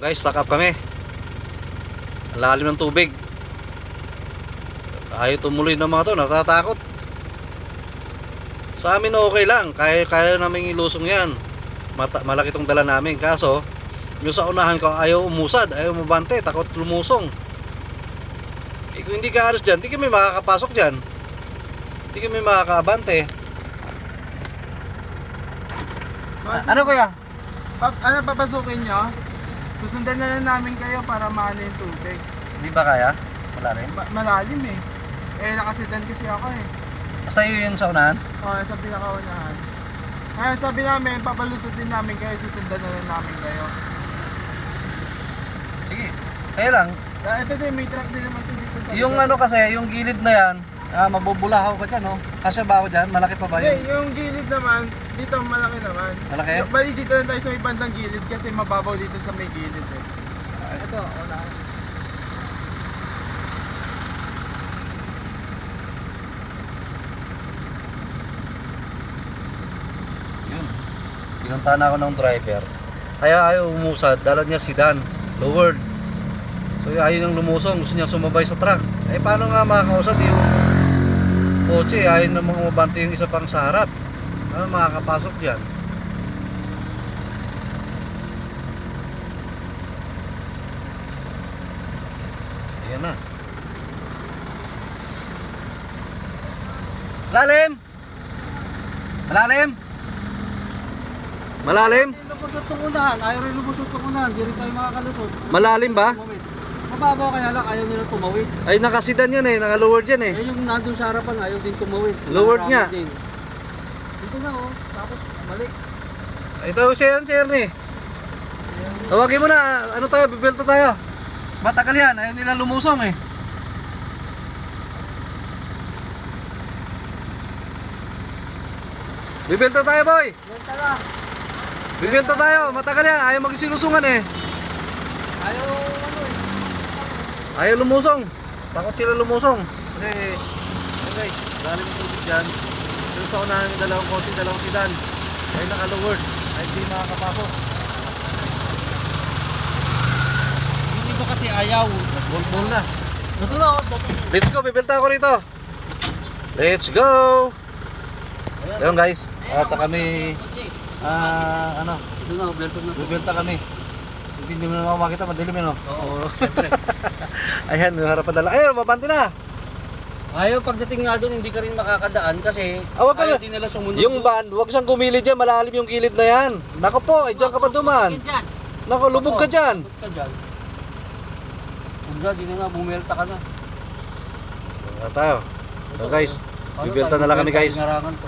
Guys, stock up kami. Ang lalim ng tubig. Ayaw tumuloy ng mga to, natatakot. Sa amin okay lang, kaya namin ilusong yan. Malaki tong dala namin. Kaso, yung sa unahan ko ayaw umusad, ayaw mabante, takot lumusong. Kung hindi ka aras dyan, hindi kami makakapasok dyan. Hindi kami makakaabante. Ano kuya? Ano papasukin nyo? Susundan na lang namin kayo para maano yung tubig. Hindi ba kaya? Malalim? Malalim eh. Nakasidan kasi ako eh. Sa iyo yun sa unahan? Oo, sa pinakaunahan. Ngayon sabi namin, papalusot din namin kayo, susundan na lang namin kayo. Sige, kaya lang. Ito din, may truck din naman dito sa... Yung ano kasi, yung gilid na yan, mabubulahaw ka dyan, no? Kasya ba ako dyan? Malaki pa ba yun? Hindi, yung gilid naman, dito malaki naman. Malaki? Bali dito lang tayo sa may bandang gilid kasi mababaw dito sa may gilid eh. Ito, unahan. Yun. Pinuntahan ako ng driver. Kaya ayaw umusad, dala niya sedan, lowered. So ayaw niyang lumusong, gusto niya sumabay sa truck. Eh paano nga makakausad yung kotse, ayaw namang umabante yung isa pang sa harap. Ano makakapasok dyan? Ayan na. Lalim! Malalim! Malalim? Lumusot itong unahan, ayaw rin lumusot itong unahan, di rin tayo makakalusot. Malalim ba? Mababaw kaya lang, ayaw nila tumawid. Ay nakasidan yan eh, naka-lowered yan eh. Eh yung nandun sa harapan, ayaw din tumawid. Lowered nga. Din. Dito na oh, tapos balik. Ito si Ernie. Tawagin mo na, ano tayo, bibelto tayo. Matagal yan, ayaw nila lumusong eh. Bibelto tayo boy. Benta na. Bibelto tayo, matagal yan, ayaw magsilusungan eh. Ayaw ano eh. Ayaw lumusong. Takot sila lumusong. Kasi, okay, galing yung tubig dyan. Yung sa unahan yung dalawang kotse, dalawang sedan. Ay naka-lowered, ay hindi makakapasok. Yung iba kasi ayaw. Bol na. Dito na oh, Let's go, bibelta ako rito. Let's go. Ayun guys, at kami ano, Dito na, benta na. bibelta kami. Hindi mo na makita, madilim yun, no? Oo, siyempre. Ayan, yung harapan dala. Ayun, mabante na. Ayaw pagdating nga doon, hindi ka rin makakadaan kasi Wag ka ayaw na. din nila sumunod. Yung van, wag siyang gumilid dyan, malalim yung kilid na yan. Nako po, dyan ka pa duman. Nako, lubog ka dyan. Lubog ka dyan. Huwag di na nga, bumelta ka na. Tayo. So guys, bibelta na lang kami guys. Ngarangan to.